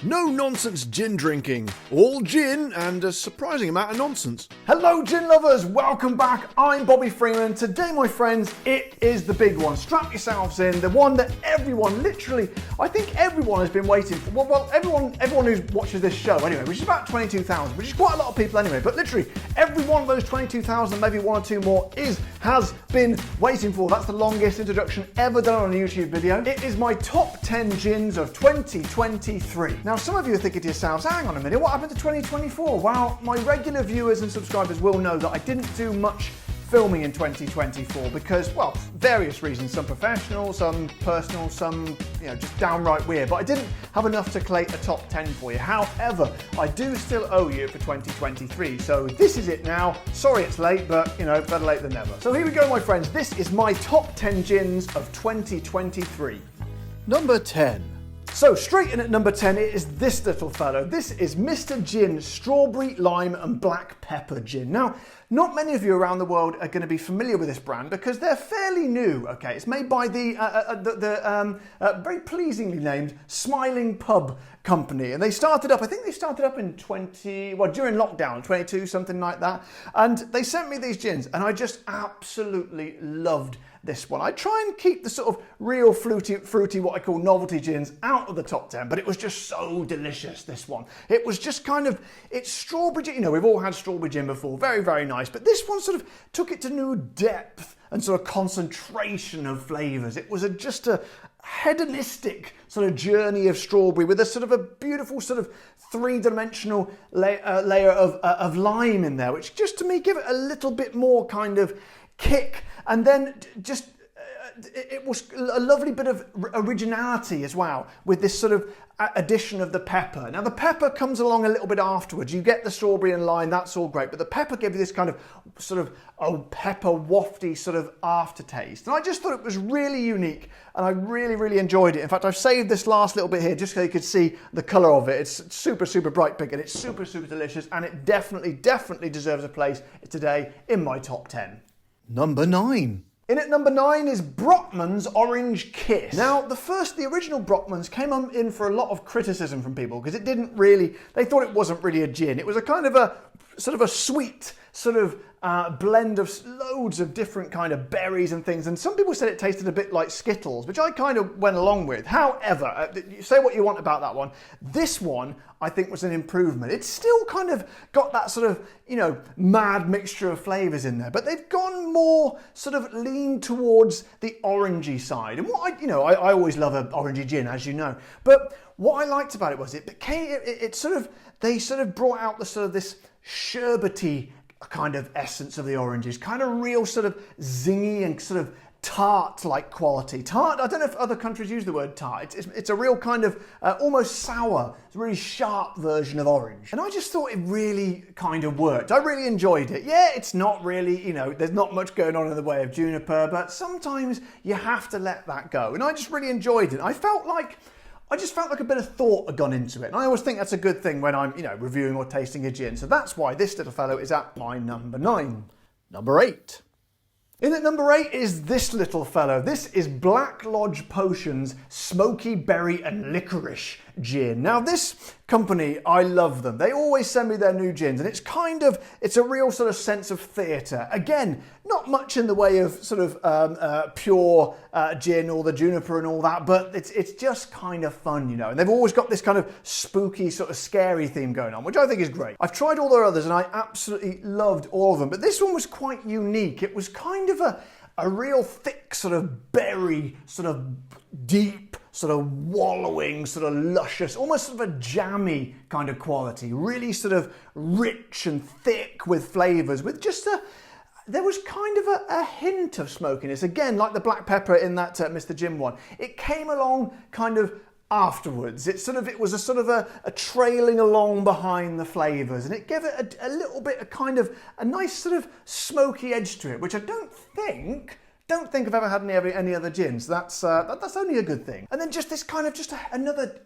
No nonsense gin drinking. All gin and a surprising amount of nonsense. Hello gin lovers, welcome back. I'm Bobby Freeman. Today, my friends, it is the big one. Strap yourselves in, the one that everyone, literally, I think everyone has been waiting for. Well, everyone who watches this show anyway, which is about 22,000, which is quite a lot of people anyway, but literally every one of those 22,000, maybe one or two more, has been waiting for. That's the longest introduction ever done on a YouTube video. It is my top 10 gins of 2023. Now, some of you are thinking to yourselves, hang on a minute, what happened to 2024? Well, my regular viewers and subscribers will know that I didn't do much filming in 2024 because, well, various reasons, some professional, some personal, some, just downright weird, but I didn't have enough to collate a top 10 for you. However, I do still owe you for 2023, so this is it now. Sorry it's late, but, better late than never. So here we go, my friends. This is my top 10 gins of 2023. Number 10. So straight in at number 10, it is this little fellow. This is Mr. Gin Strawberry, Lime and Black Pepper Gin. Now, not many of you around the world are going to be familiar with this brand because they're fairly new, okay? It's made by the very pleasingly named Smiling Pub Company. And they started up, I think they started up in during lockdown, 22, something like that. And they sent me these gins and I just absolutely loved this one. I try and keep the sort of real fruity, what I call novelty gins out of the top 10, but it was just so delicious, this one. It was just it's strawberry gin. We've all had strawberry gin before, very, very nice, but this one sort of took it to new depth and sort of concentration of flavours. It was just a hedonistic sort of journey of strawberry with a sort of a beautiful sort of three-dimensional layer of lime in there, which just to me give it a little bit more kind of kick. And then it was a lovely bit of originality as well with this sort of addition of the pepper. Now the pepper comes along a little bit afterwards. You get the strawberry and lime, that's all great, but the pepper gave you this kind of sort of pepper wafty sort of aftertaste. And I just thought it was really unique and I really, really enjoyed it. In fact, I've saved this last little bit here just so you could see the colour of it. It's super, super bright pink and it's super, super delicious and it definitely, definitely deserves a place today in my top 10. Number 9. In at number 9 is Brockman's Orange Kiss. Now, the original Brockman's came in for a lot of criticism from people because they thought it wasn't really a gin. It was a kind of a sort of a sweet sort of blend of loads of different kind of berries and things. And some people said it tasted a bit like Skittles, which I kind of went along with. However, say what you want about that one. This one, I think, was an improvement. It's still kind of got that sort of, mad mixture of flavours in there, but they've gone more sort of lean towards the orangey side. And what I always love an orangey gin, as you know. But what I liked about it was they sort of brought out the sort of this sherbety kind of essence of the oranges, kind of real sort of zingy and sort of tart-like quality. Tart, I don't know if other countries use the word tart. It's a real kind of almost sour, really sharp version of orange. And I just thought it really kind of worked. I really enjoyed it. Yeah, it's not really, there's not much going on in the way of juniper, but sometimes you have to let that go. And I just really enjoyed it. I just felt like a bit of thought had gone into it. And I always think that's a good thing when I'm, reviewing or tasting a gin. So that's why this little fellow is at my number 9. Number 8. In at number 8 is this little fellow. This is Black Lodge Potions Smoky Berry and Licorice Gin. Now this company, I love them. They always send me their new gins and it's a real sort of sense of theatre. Again, not much in the way of sort of pure gin or the juniper and all that, but it's just kind of fun, And they've always got this kind of spooky sort of scary theme going on, which I think is great. I've tried all their others and I absolutely loved all of them, but this one was quite unique. It was kind of a real thick sort of berry, sort of deep, sort of wallowing, sort of luscious, almost sort of a jammy kind of quality. Really sort of rich and thick with flavours, with just there was kind of a hint of smokiness. Again, like the black pepper in that Mr. Gin one. It came along kind of afterwards. It was a sort of a trailing along behind the flavours, and it gave it a little bit of kind of a nice sort of smoky edge to it, which I don't think I've ever had any other gins. That's only a good thing. And then just this kind of another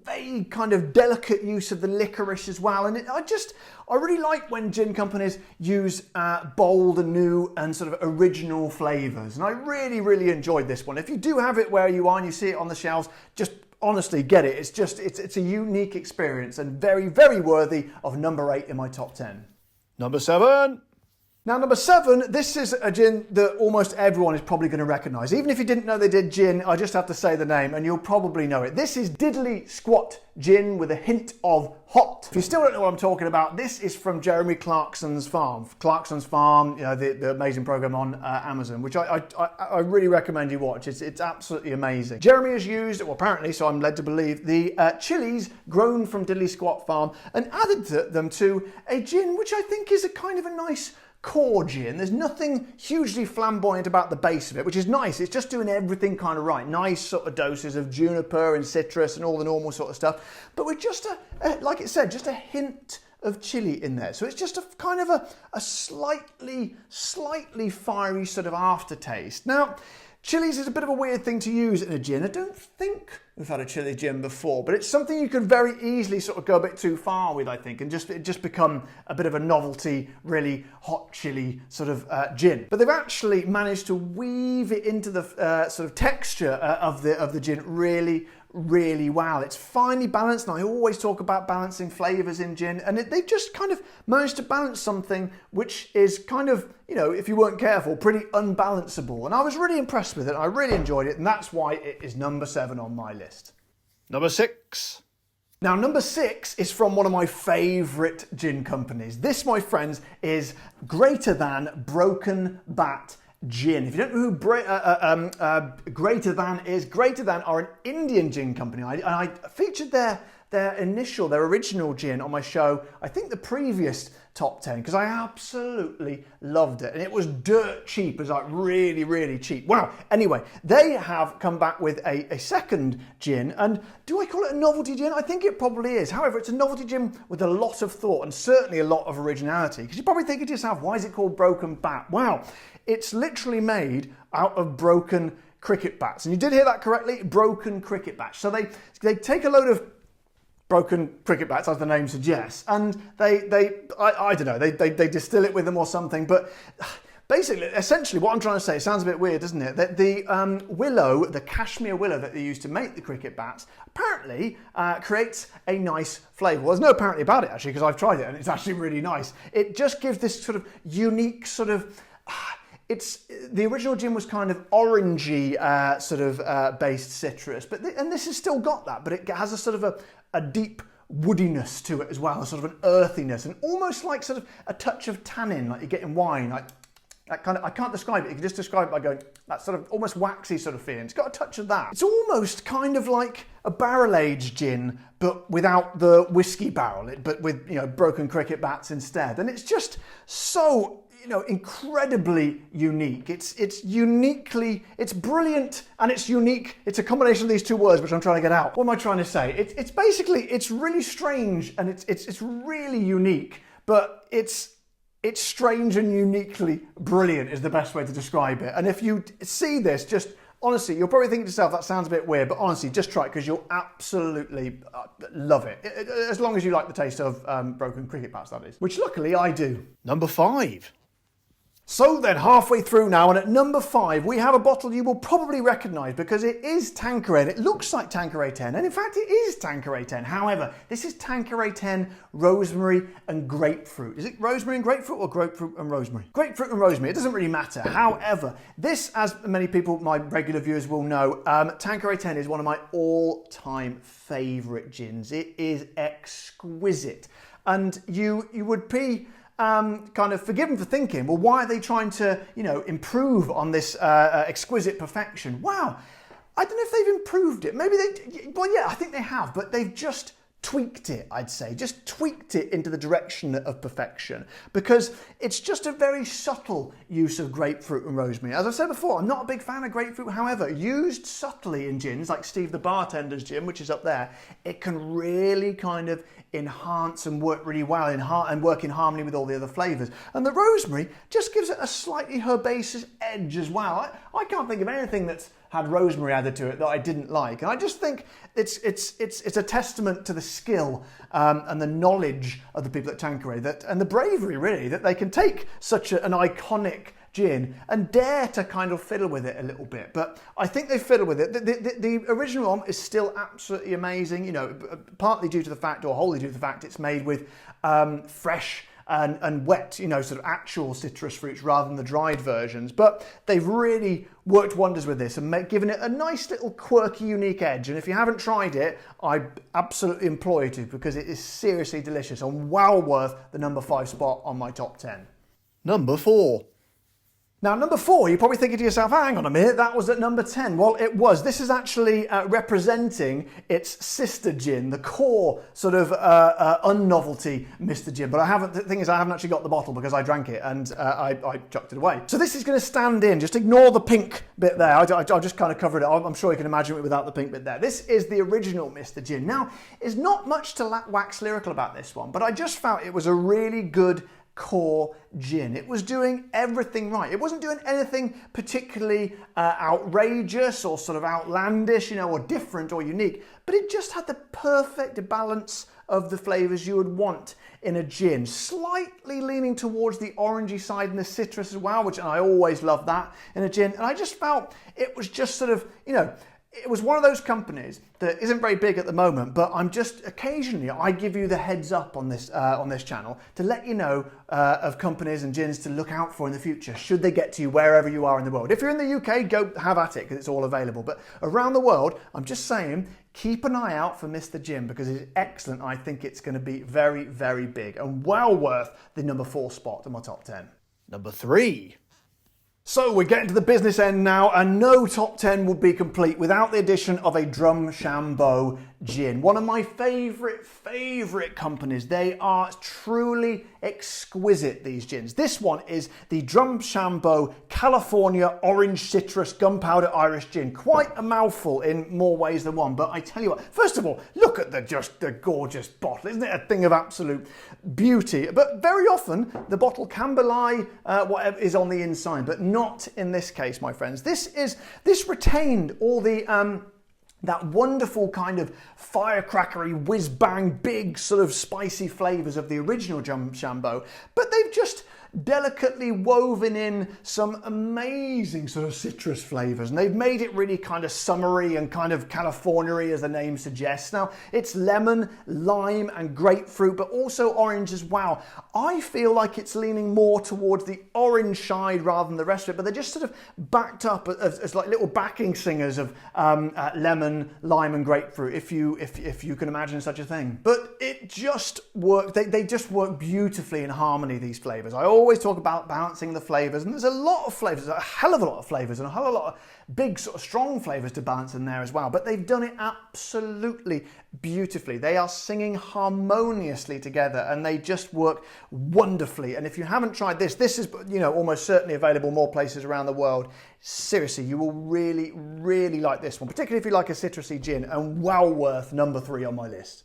vague kind of delicate use of the licorice as well. And I really like when gin companies use bold and new and sort of original flavours. And I really, really enjoyed this one. If you do have it where you are and you see it on the shelves, just honestly get it. It's a unique experience and very, very worthy of number 8 in my top 10. Number 7. Now, number 7, this is a gin that almost everyone is probably going to recognise. Even if you didn't know they did gin, I just have to say the name and you'll probably know it. This is Diddley Squat Gin with a hint of hot. If you still don't know what I'm talking about, this is from Jeremy Clarkson's Farm. Clarkson's Farm, you know, the amazing programme on Amazon, which I really recommend you watch. It's absolutely amazing. Jeremy has used, well apparently, so I'm led to believe, the chilies grown from Diddley Squat Farm and added them to a gin, which I think is a kind of a nice core gin. There's nothing hugely flamboyant about the base of it, which is nice. It's just doing everything kind of right. Nice sort of doses of juniper and citrus and all the normal sort of stuff. But with just like it said, just a hint of chili in there. So it's just a kind of a slightly fiery sort of aftertaste. Now, chilies is a bit of a weird thing to use in a gin. I don't think we've had a chili gin before, but it's something you can very easily sort of go a bit too far with, I think, and just become a bit of a novelty, really hot chili sort of gin. But they've actually managed to weave it into the sort of texture of the gin really well. It's finely balanced, and I always talk about balancing flavours in gin, and they just kind of managed to balance something which is kind of, you know, if you weren't careful, pretty unbalanceable. And I was really impressed with it, I really enjoyed it, and that's why it is number 7 on my list. Number 6. Now, number 6 is from one of my favourite gin companies. This, my friends, is Greater Than Broken Bat Gin. If you don't know who Greater Than is, Greater Than are an Indian gin company. I featured their original gin on my show, I think the previous top 10, because I absolutely loved it. And it was dirt cheap. It was like really cheap. Wow. Anyway, they have come back with a second gin. And do I call it a novelty gin? I think it probably is. However, it's a novelty gin with a lot of thought and certainly a lot of originality. Because you're probably thinking to yourself, why is it called Broken Bat? Wow. It's literally made out of broken cricket bats. And you did hear that correctly, broken cricket bats. So they take a load of broken cricket bats, as the name suggests, and I don't know, they distill it with them or something, but basically, essentially what I'm trying to say, it sounds a bit weird, doesn't it? That the willow, the cashmere willow that they use to make the cricket bats, apparently creates a nice flavour. Well, there's no apparently about it, actually, because I've tried it, and it's actually really nice. It just gives this sort of unique sort of... the original gin was kind of orangey sort of based citrus, and this has still got that, but it has a sort of a deep woodiness to it as well, sort of an earthiness, and almost like sort of a touch of tannin, like you get in wine, like that kind of. I can't describe it. You can just describe it by going that sort of almost waxy sort of feeling. It's got a touch of that. It's almost kind of like a barrel-aged gin, but without the whiskey barrel, but with, you know, broken cricket bats instead, and it's just so, you know, incredibly unique. It's brilliant and it's unique. It's a combination of these two words which I'm trying to get out. What am I trying to say? It's basically, it's really strange and it's really unique, but it's strange and uniquely brilliant is the best way to describe it. And if you see this, just honestly, you'll probably think to yourself, that sounds a bit weird, but honestly, just try it because you'll absolutely love it. As long as you like the taste of broken cricket bats, that is. Which luckily I do. Number 5. So then, halfway through now, and at number 5, we have a bottle you will probably recognise because it is Tanqueray. It looks like Tanqueray 10, and in fact it is Tanqueray 10. However, this is Tanqueray 10 Rosemary and Grapefruit. Is it Rosemary and Grapefruit or Grapefruit and Rosemary? Grapefruit and Rosemary, it doesn't really matter. However, this, as many people, my regular viewers will know, Tanqueray 10 is one of my all-time favourite gins. It is exquisite. And you would be... kind of forgiven for thinking, well, why are they trying to, you know, improve on this exquisite perfection? Wow, I don't know if they've improved it. Maybe well, yeah, I think they have, but they've just tweaked it, I'd say. Just tweaked it into the direction of perfection because it's just a very subtle use of grapefruit and rosemary. As I said before, I'm not a big fan of grapefruit. However, used subtly in gins, like Steve the Bartender's gin, which is up there, it can really kind of enhance and work really well and work in harmony with all the other flavours. And the rosemary just gives it a slightly herbaceous edge as well. I can't think of anything that's had rosemary added to it that I didn't like. And I just think it's a testament to the skill and the knowledge of the people at Tanqueray and the bravery, really, that they can take such an iconic gin and dare to kind of fiddle with it a little bit. But I think they fiddle with it. The original one is still absolutely amazing, you know, partly due to the fact, or wholly due to the fact, it's made with fresh and wet, you know, sort of actual citrus fruits rather than the dried versions. But they've really worked wonders with this and given it a nice little quirky, unique edge. And if you haven't tried it, I absolutely implore you to, because it is seriously delicious and well worth the number 5 spot on my top 10. Number 4. Now, number 4, you're probably thinking to yourself, hang on a minute, that was at number 10. Well, it was. This is actually representing its sister gin, the core sort of unnovelty Mr. Gin. But the thing is, I haven't actually got the bottle because I drank it and I chucked it away. So this is going to stand in. Just ignore the pink bit there. I'll just kind of cover it. I'm sure you can imagine it without the pink bit there. This is the original Mr. Gin. Now, there's not much to wax lyrical about this one, but I just felt it was a really good core gin. It was doing everything right. It wasn't doing anything particularly outrageous or sort of outlandish, you know, or different or unique, but it just had the perfect balance of the flavours you would want in a gin. Slightly leaning towards the orangey side and the citrus as well, which I always love that in a gin. And I just felt it was just sort of, you know, it was one of those companies that isn't very big at the moment, but I'm just occasionally, I give you the heads up on this channel to let you know of companies and gins to look out for in the future, should they get to you wherever you are in the world. If you're in the UK, go have at it because it's all available. But around the world, I'm just saying, keep an eye out for Mr. Gin because it's excellent. I think it's going to be very, very big and well worth the number 4 spot in my top 10. Number 3. So we're getting to the business end now, and no top 10 would be complete without the addition of a Drumshanbo gin. One of my favourite companies. They are truly exquisite, these gins. This one is the Drumshanbo California Orange Citrus Gunpowder Irish Gin. Quite a mouthful in more ways than one, but I tell you what, first of all, look at the gorgeous bottle. Isn't it a thing of absolute beauty? But very often the bottle can belie whatever is on the inside, but not in this case, my friends. This retained all the that wonderful kind of firecrackery, whiz-bang, big sort of spicy flavours of the original Drumshanbo, but they've just delicately woven in some amazing sort of citrus flavours, and they've made it really kind of summery and kind of California-y, as the name suggests. Now, it's lemon, lime and grapefruit, but also orange as well. I feel like it's leaning more towards the orange side rather than the rest of it, but they're just sort of backed up as like little backing singers of lemon, lime and grapefruit, if you can imagine such a thing. But it just worked. They just work beautifully in harmony, these flavours. I always talk about balancing the flavours, and there's a lot of flavours, a hell of a lot of flavours, and a hell of a lot of big sort of strong flavours to balance in there as well. But they've done it absolutely beautifully. They are singing harmoniously together, and they just work wonderfully. And if you haven't tried this is, you know, almost certainly available more places around the world. Seriously, you will really, really like this one, particularly if you like a citrusy gin, and well worth number 3 on my list.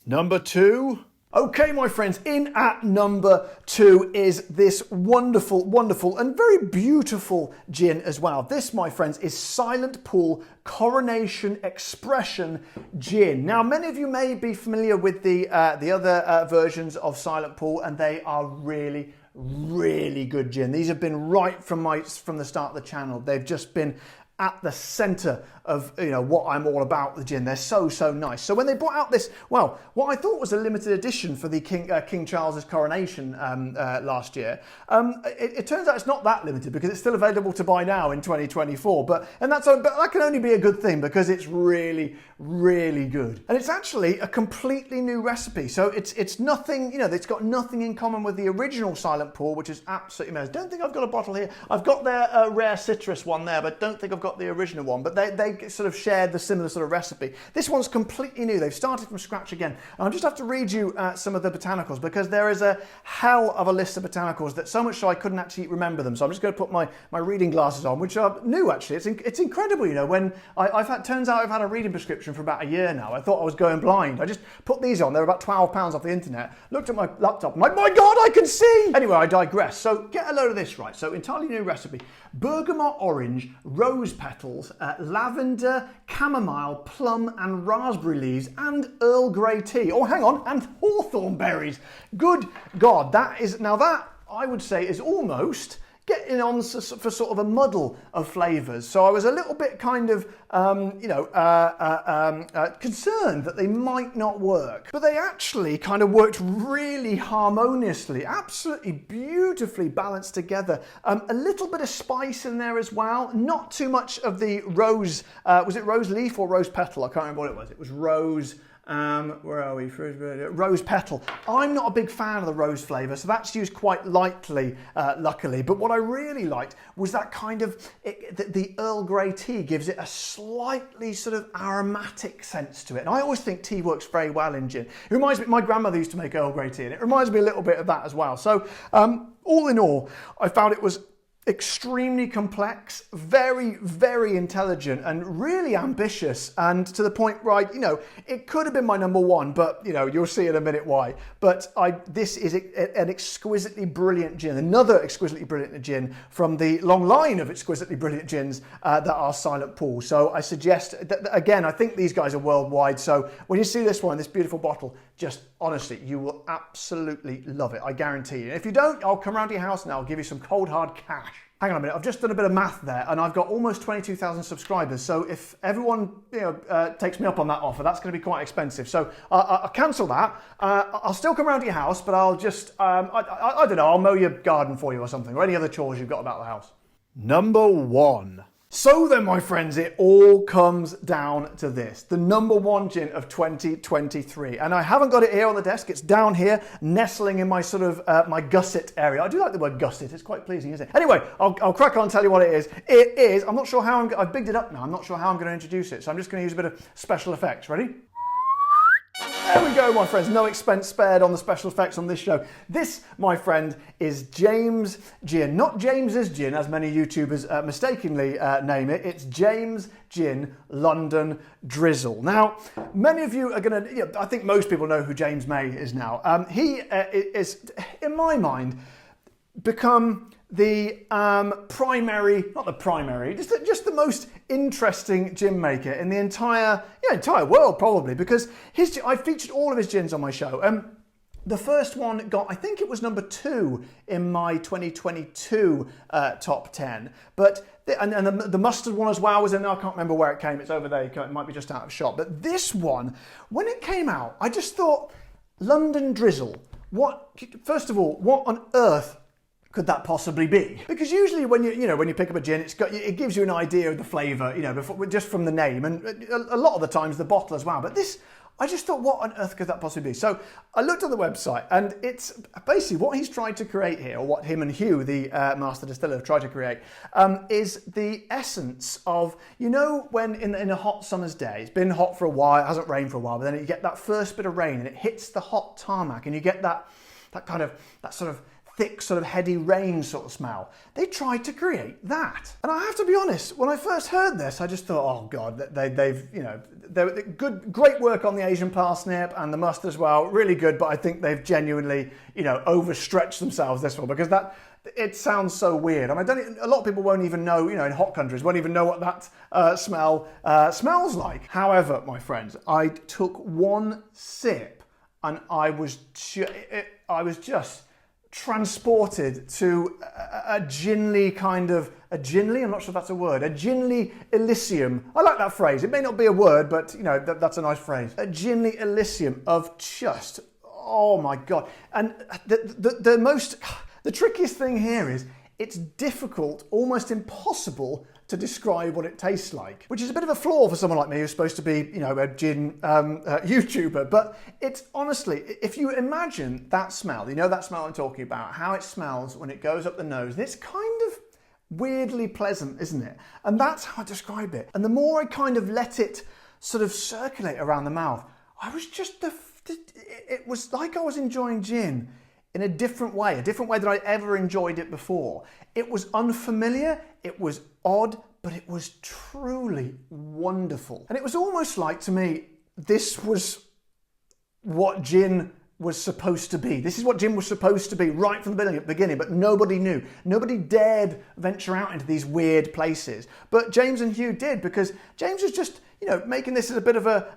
Number 2. Okay, my friends, in at number 2 is this wonderful, wonderful and very beautiful gin as well. This, my friends, is Silent Pool Coronation Expression Gin. Now, many of you may be familiar with the other versions of Silent Pool, and they are really, really good gin. These have been right from the start of the channel. They've just been at the centre of, you know, what I'm all about with gin. They're so nice. So when they brought out this, well, what I thought was a limited edition for the King Charles's coronation last year, it turns out it's not that limited because it's still available to buy now in 2024. But that can only be a good thing because it's really, really good. And it's actually a completely new recipe. So it's nothing, you know, it's got nothing in common with the original Silent Pool, which is absolutely amazing. Don't think I've got a bottle here. I've got their rare citrus one there, but don't think I've got the original one. But they sort of shared the similar sort of recipe. This one's completely new. They've started from scratch again. And I'll just have to read you some of the botanicals because there is a hell of a list of botanicals that so much so I couldn't actually remember them. So I'm just going to put my reading glasses on, which are new actually. It's incredible, you know, when turns out I've had a reading prescription for about a year now. I thought I was going blind. I just put these on. They're about £12 off the internet. Looked at my laptop. I'm like, my God, I can see! Anyway, I digress. So get a load of this right. So entirely new recipe. Bergamot orange, rose petals, lavender, chamomile, plum and raspberry leaves and Earl Grey tea. Oh, hang on, and hawthorn berries. Good God, that I would say is almost, getting on for sort of a muddle of flavours. So I was a little bit kind of, concerned that they might not work. But they actually kind of worked really harmoniously, absolutely beautifully balanced together. A little bit of spice in there as well, not too much of the rose, was it rose leaf or rose petal? I can't remember what it was. It was rose... where are we? Rose petal. I'm not a big fan of the rose flavour, so that's used quite lightly, luckily. But what I really liked was that kind of, the Earl Grey tea gives it a slightly sort of aromatic sense to it. And I always think tea works very well in gin. It reminds me, my grandmother used to make Earl Grey tea, and it reminds me a little bit of that as well. So all in all, I found it was extremely complex, very, very intelligent, and really ambitious, and to the point where it could have been my number one, but you'll see in a minute why. But this is an exquisitely brilliant gin, another exquisitely brilliant gin from the long line of exquisitely brilliant gins that are Silent Pool. So I suggest that, again, I think these guys are worldwide. So when you see this one, this beautiful bottle, just honestly, you will absolutely love it. I guarantee you. If you don't, I'll come round to your house and I'll give you some cold hard cash. Hang on a minute, I've just done a bit of math there, and I've got almost 22,000 subscribers. So if everyone takes me up on that offer, that's going to be quite expensive. So I'll cancel that. I'll still come round to your house, but I'll just, I don't know, I'll mow your garden for you or something, or any other chores you've got about the house. Number one. So then, my friends, it all comes down to this, the number one gin of 2023. And I haven't got it here on the desk, it's down here, nestling in my sort of, my gusset area. I do like the word gusset, it's quite pleasing, isn't it? Anyway, I'll crack on and tell you what it is. It is, I'm not sure how I've bigged it up now, I'm not sure how I'm going to introduce it, so I'm just going to use a bit of special effects. Ready? There we go, my friends. No expense spared on the special effects on this show. This, my friend, is James Gin. Not James's Gin, as many YouTubers mistakenly name it. It's James Gin London Drizzle. Now, many of you are going to... I think most people know who James May is now. He is, in my mind, become the just the most interesting gin maker in the entire world, probably, because I featured all of his gins on my show. The first one got, I think it was number 2 in my 2022 top 10, but the mustard one as well was in there. I can't remember where it came. It's over there. It might be just out of shot. But this one, when it came out, I just thought, London Drizzle. First of all, what on earth could that possibly be? Because usually when you pick up a gin, it gives you an idea of the flavour, just from the name, and a lot of the times the bottle as well. But this, I just thought, what on earth could that possibly be? So I looked at the website, and it's basically what he's tried to create here, or what him and Hugh, the master distiller, have tried to create, is the essence of, when in a hot summer's day, it's been hot for a while, it hasn't rained for a while, but then you get that first bit of rain and it hits the hot tarmac, and you get that sort of thick, sort of heady rain sort of smell. They tried to create that. And I have to be honest, when I first heard this, I just thought, oh God, they've great work on the Asian parsnip and the mustard as well, really good, but I think they've genuinely, overstretched themselves this one, because it sounds so weird. I mean, a lot of people won't even know, in hot countries, won't even know what that smell smells like. However, my friends, I took one sip and I was just transported to a ginly, I'm not sure if that's a word, a ginly Elysium. I like that phrase. It may not be a word, but that's a nice phrase. A ginly Elysium of just, oh my God. And the trickiest thing here is it's difficult, almost impossible to describe what it tastes like, which is a bit of a flaw for someone like me who's supposed to be, a gin YouTuber. But it's honestly, if you imagine that smell, that smell I'm talking about, how it smells when it goes up the nose, and it's kind of weirdly pleasant, isn't it? And that's how I describe it. And the more I kind of let it sort of circulate around the mouth, I was just, it was like I was enjoying gin in a different way that I'd ever enjoyed it before. It was unfamiliar, it was odd, but it was truly wonderful. And it was almost like, to me, this was what gin was supposed to be. This is what gin was supposed to be right from the beginning, but nobody knew. Nobody dared venture out into these weird places. But James and Hugh did, because James was just, making this as a bit of a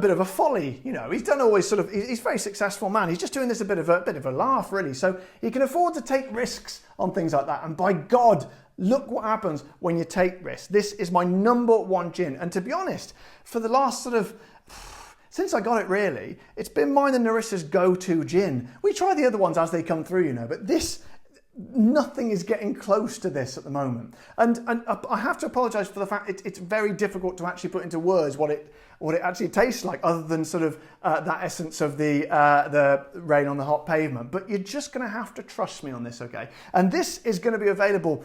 bit of a folly. He's done always he's a very successful man. He's just doing this a bit of a laugh, really. So he can afford to take risks on things like that. And by God, look what happens when you take risks. This is my number one gin. And to be honest, for the last since I got it, really, it's been mine and Narissa's go-to gin. We try the other ones as they come through, but this, nothing is getting close to this at the moment. And I have to apologise for the fact it's very difficult to actually put into words what it actually tastes like, other than that essence of the rain on the hot pavement. But you're just going to have to trust me on this, okay? And this is going to be available,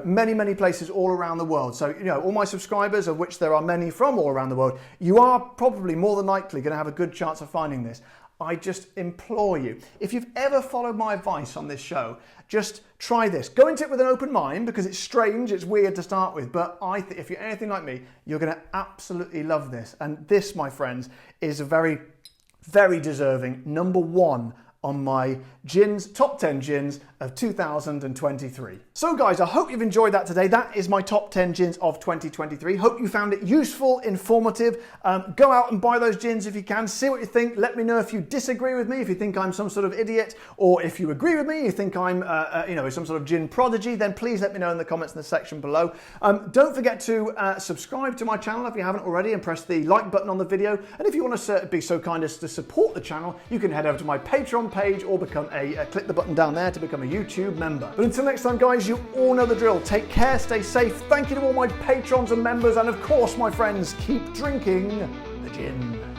many places all around the world. So, all my subscribers, of which there are many from all around the world, you are probably more than likely going to have a good chance of finding this. I just implore you, if you've ever followed my advice on this show, just try this. Go into it with an open mind, because it's strange, it's weird to start with, but I think if you're anything like me, you're going to absolutely love this. And this, my friends, is a very, very deserving number one on my top 10 gins of 2023. So guys, I hope you've enjoyed that today. That is my top 10 gins of 2023. Hope you found it useful, informative. Go out and buy those gins if you can. See what you think. Let me know if you disagree with me, if you think I'm some sort of idiot, or if you agree with me, you think I'm some sort of gin prodigy, then please let me know in the comments in the section below. Don't forget to subscribe to my channel if you haven't already, and press the like button on the video. And if you want to be so kind as to support the channel, you can head over to my Patreon page, or click the button down there to become a YouTube member. But until next time, guys, you all know the drill. Take care, stay safe. Thank you to all my patrons and members, and of course, my friends, keep drinking the gin.